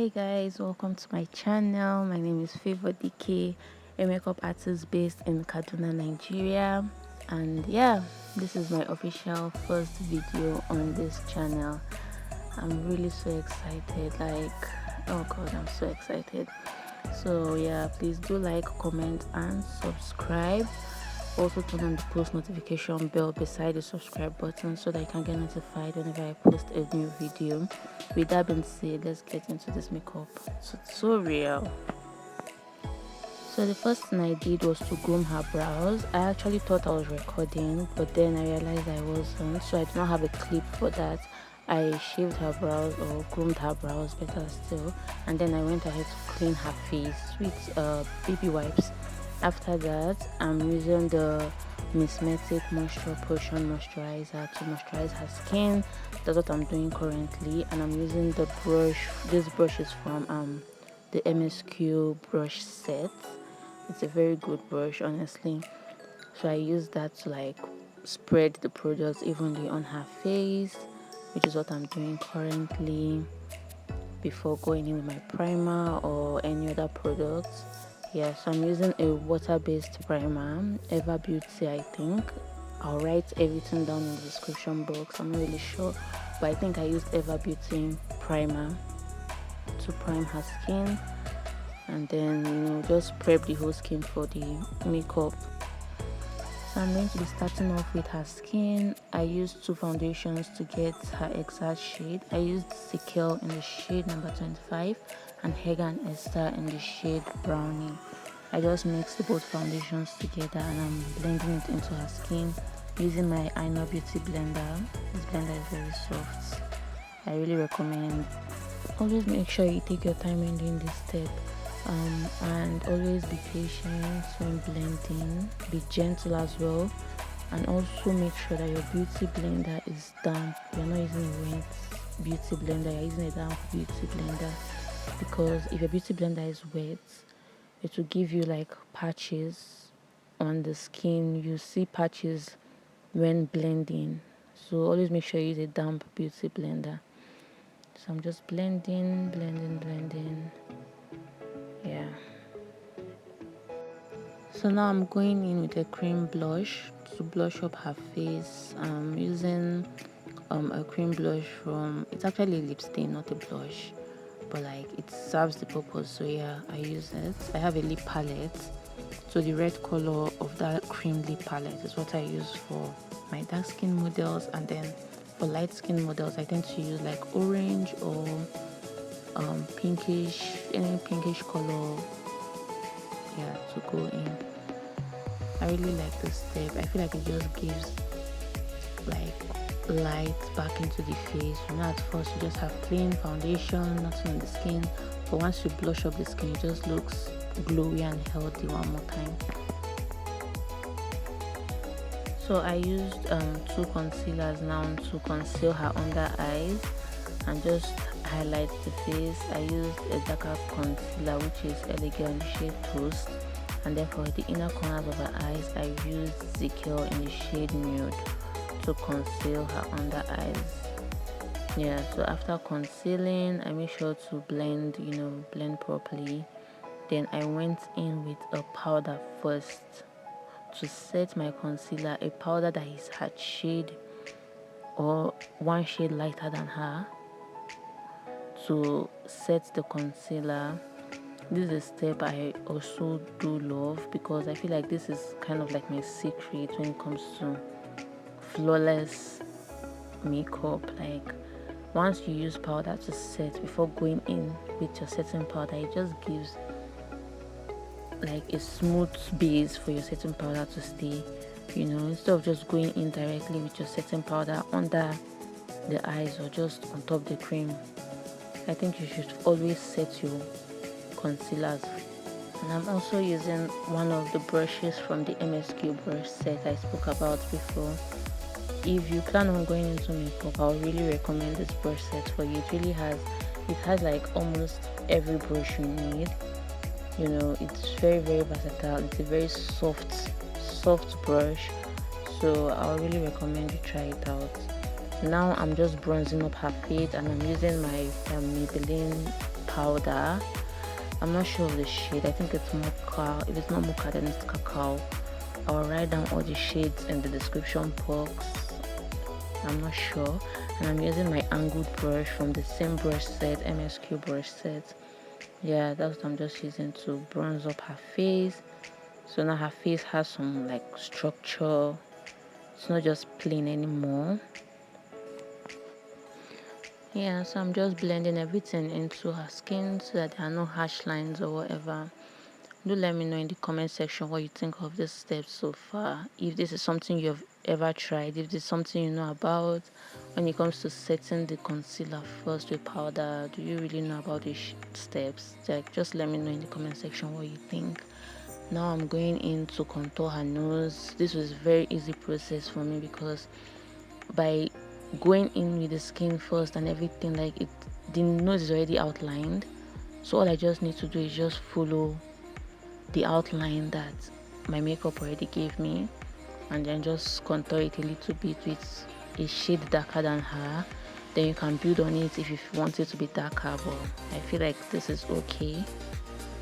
Hey guys, welcome to my channel. My name is Favour Dike, a makeup artist based in Kaduna, Nigeria. And yeah, this is my official first video on this channel. I'm really so excited, like, oh god, I'm so excited. So yeah, please do like, comment and subscribe. Also turn on the post notification bell beside the subscribe button so that you can get notified whenever I post a new video. With that being said, let's get into this makeup tutorial. So the first thing I did was to groom her brows. I actually thought I was recording, but then I realized I wasn't, so I do not have a clip for that. I shaved her brows, or groomed her brows better still, and then I went ahead to clean her face with baby wipes. After that, I'm using the metic moisture potion moisturizer to moisturize her skin. That's what I'm doing currently, and I'm using the brush. This brush is from the MSQ brush set. It's a very good brush, honestly. So I use that to like spread the products evenly on her face, which is what I'm doing currently before going in with my primer or any other products. Yeah, so I'm using a water-based primer, Ever Beauty, I think. I'll write everything down in the description box. I'm not really sure, but I think I used Ever Beauty primer to prime her skin, and then just prep the whole skin for the makeup. So I'm going to be starting off with her skin. I used two foundations to get her exact shade. I used Zikel in the shade number 25 and Hegai and Esther in the shade Brownie. I just mixed both foundations together and I'm blending it into her skin using my inob beauty blender. This blender is very soft. I really recommend. Always make sure you take your time when doing this step. And always be patient when blending, be gentle as well, and also make sure that your beauty blender is damp. You're not using a wet beauty blender, you're using a damp beauty blender, because if your beauty blender is wet, it will give you like patches on the skin. You see patches when blending, so always make sure you use a damp beauty blender. So I'm just blending. Yeah, so now I'm going in with a cream blush to blush up her face. I'm using a cream blush from, it's actually a lipstain, not a blush, but like it serves the purpose, so yeah, I use it. I have a lip palette, so the red color of that cream lip palette is what I use for my dark skin models, and then for light skin models I tend to use like orange or pinkish, any pinkish color, yeah, to go in. I really like this step. I feel like it just gives like light back into the face. At first you just have plain foundation, nothing on the skin, but once you blush up the skin, it just looks glowy and healthy one more time. So I used two concealers now to conceal her under eyes and just highlight the face. I used a darker concealer, which is elegant in the shade Toast, and then for the inner corners of her eyes I used Zikel in the shade Nude to conceal her under eyes. Yeah, so after concealing I make sure to blend properly. Then I went in with a powder first to set my concealer, a powder that is her shade or one shade lighter than her, to set the concealer. This is a step I also do love because I feel like this is kind of like my secret when it comes to flawless makeup. Like once you use powder to set before going in with your setting powder, it just gives like a smooth base for your setting powder to stay, instead of just going in directly with your setting powder under the eyes or just on top the cream. I think you should always set your concealers. And I'm also using one of the brushes from the MSQ brush set I spoke about before. If you plan on going into makeup, I would really recommend this brush set for you. It has like almost every brush you need. It's very, very versatile. It's a very soft brush, so I really recommend you try it out. Now I'm just bronzing up her face, and I'm using my Maybelline powder. I'm not sure of the shade. I think it's mocha. If it's not mocha, then it's cacao. I'll write down all the shades in the description box. I'm not sure. And I'm using my angled brush from the same brush set, MSQ brush set. Yeah, that's what I'm just using to bronze up her face. So now her face has some like structure. It's not just plain anymore. Yeah, so I'm just blending everything into her skin so that there are no harsh lines or whatever. Do let me know in the comment section what you think of this step so far. If this is something you've ever tried, if this is something you know about when it comes to setting the concealer first with powder. Do you really know about these steps? Like, just let me know in the comment section what you think. Now I'm going in to contour her nose. This was a very easy process for me because by going in with the skin first and everything, like the nose is already outlined, so all I just need to do is just follow the outline that my makeup already gave me, and then just contour it a little bit with a shade darker than her. Then you can build on it if you want it to be darker, but I feel like this is okay.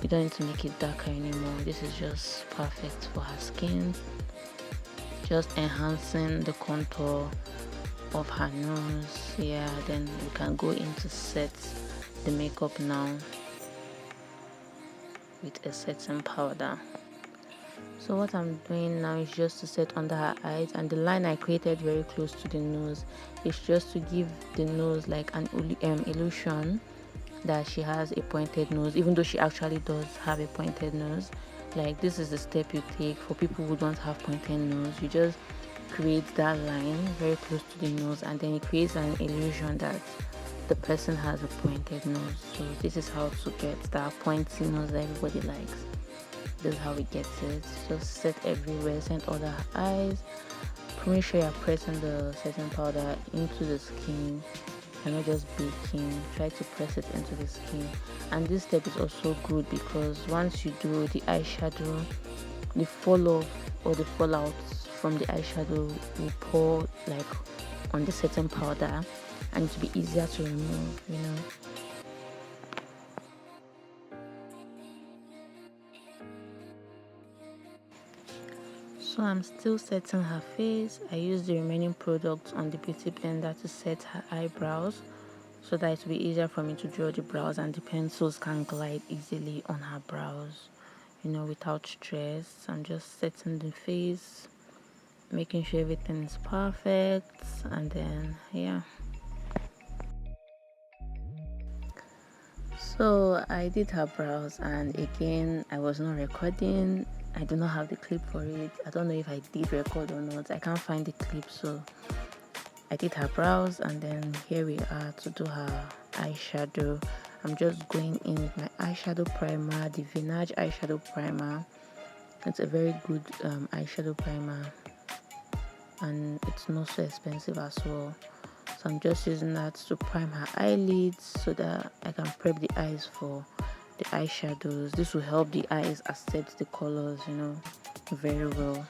You don't need to make it darker anymore. This is just perfect for her skin, just enhancing the contour of her nose. Yeah, then we can go in to set the makeup now with a setting powder. So what I'm doing now is just to set under her eyes, and the line I created very close to the nose is just to give the nose like an illusion that she has a pointed nose, even though she actually does have a pointed nose. Like, this is the step you take for people who don't have pointed nose. You just create that line very close to the nose, and then it creates an illusion that the person has a pointed nose. So this is how to get that pointy nose that everybody likes. This is how we get it. Just set everywhere, set under her eyes. Make sure you're pressing the setting powder into the skin and not just baking. Try to press it into the skin. And this step is also good because once you do the eyeshadow, the fall off or the fallout from the eyeshadow will pour like on the setting powder, and it will be easier to remove, you know. So I'm still setting her face. I use the remaining products on the beauty blender to set her eyebrows so that it will be easier for me to draw the brows, and the pencils can glide easily on her brows, you know, without stress. I'm just setting the face, making sure everything is perfect, and then yeah. So I did her brows, and again I was not recording. I do not have the clip for it. I don't know if I did record or not. I can't find the clip, so I did her brows, and then here we are to do her eyeshadow. I'm just going in with my eyeshadow primer, the Vinage eyeshadow primer. It's a very good eyeshadow primer, and it's not so expensive as well. So I'm just using that to prime her eyelids so that I can prep the eyes for the eyeshadows. This will help the eyes accept the colors, you know, very well.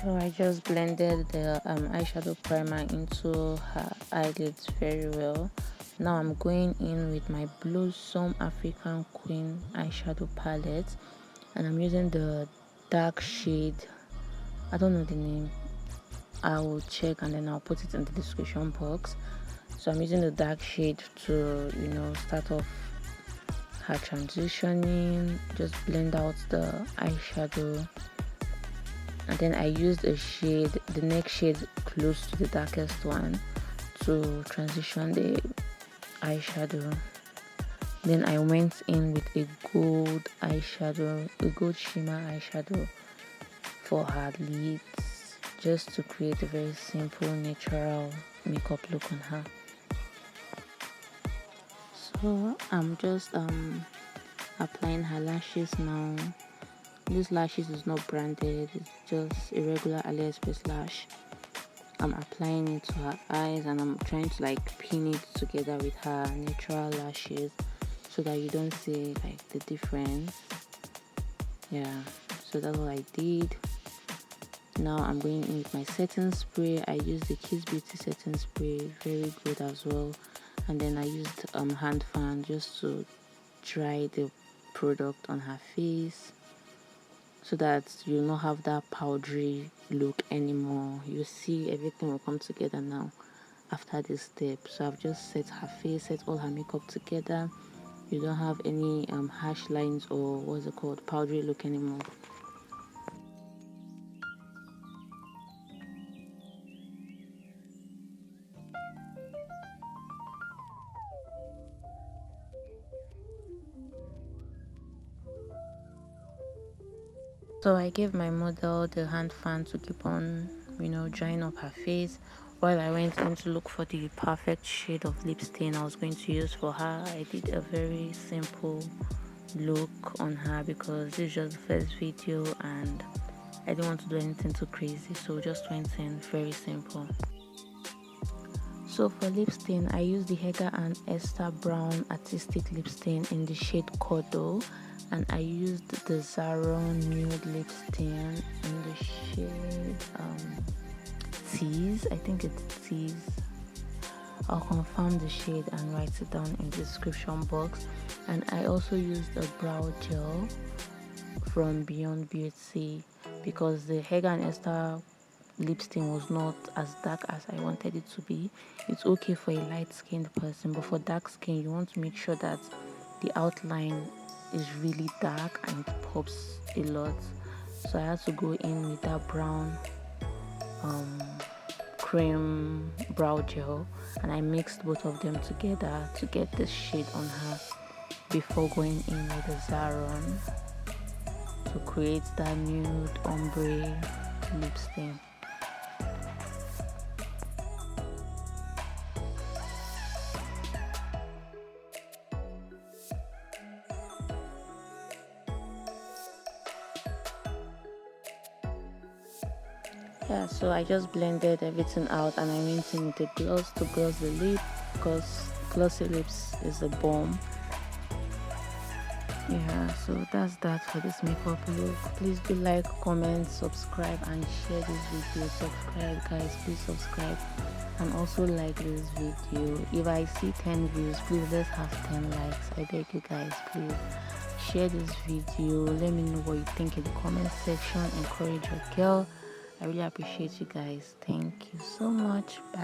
So I just blended the eyeshadow primer into her eyelids very well. Now I'm going in with my Blossom African Queen eyeshadow palette, and I'm using the dark shade. I don't know the name. I will check and then I'll put it in the description box. So I'm using the dark shade to, you know, start off her transitioning. Just blend out the eyeshadow, and then I used a shade, the next shade close to the darkest one, to transition the eyeshadow. Then I went in with a gold eyeshadow, a gold shimmer eyeshadow for her lids, just to create a very simple, natural makeup look on her. So I'm just applying her lashes now. This lashes is not branded, it's just a regular AliExpress lash. I'm applying it to her eyes, and I'm trying to like pin it together with her natural lashes so that you don't see like the difference. Yeah, so that's what I did. Now I'm going in with my setting spray. I used the Kiss Beauty setting spray, very good as well. And then I used hand fan just to dry the product on her face, so that you'll not have that powdery look anymore. You see everything will come together now after this step. So I've just set her face, set all her makeup together. You don't have any harsh lines or what's it called, powdery look anymore. So I gave my model the hand fan to keep on, drying up her face, while I went in to look for the perfect shade of lip stain I was going to use for her. I did a very simple look on her because this is just the first video and I didn't want to do anything too crazy, so just went in very simple. So for lip stain, I used the Hegai and Esther Brown Artistic Lip Stain in the shade Cuddle, and I used the Zaron Nude Lip Stain in the shade Tease. I think it's Tease. I'll confirm the shade and write it down in the description box. And I also used a brow gel from Beyond Beauty because the Hegai and Esther lip stain was not as dark as I wanted it to be. It's okay for a light-skinned person, but for dark skin, you want to make sure that the outline is really dark and it pops a lot. So I had to go in with that brown cream brow gel, and I mixed both of them together to get this shade on her before going in with the Zaron to create that nude ombre lip stain. Yeah, so I just blended everything out and I went in with the gloss to gloss the lip because glossy lips is a bomb. Yeah, so that's that for this makeup look. Please do like, comment, subscribe and share this video. Subscribe guys, please subscribe and also like this video. If I see 10 views, please let's have 10 likes. I beg you guys, please share this video. Let me know what you think in the comment section. Encourage your girl. I really appreciate you guys. Thank you so much. Bye.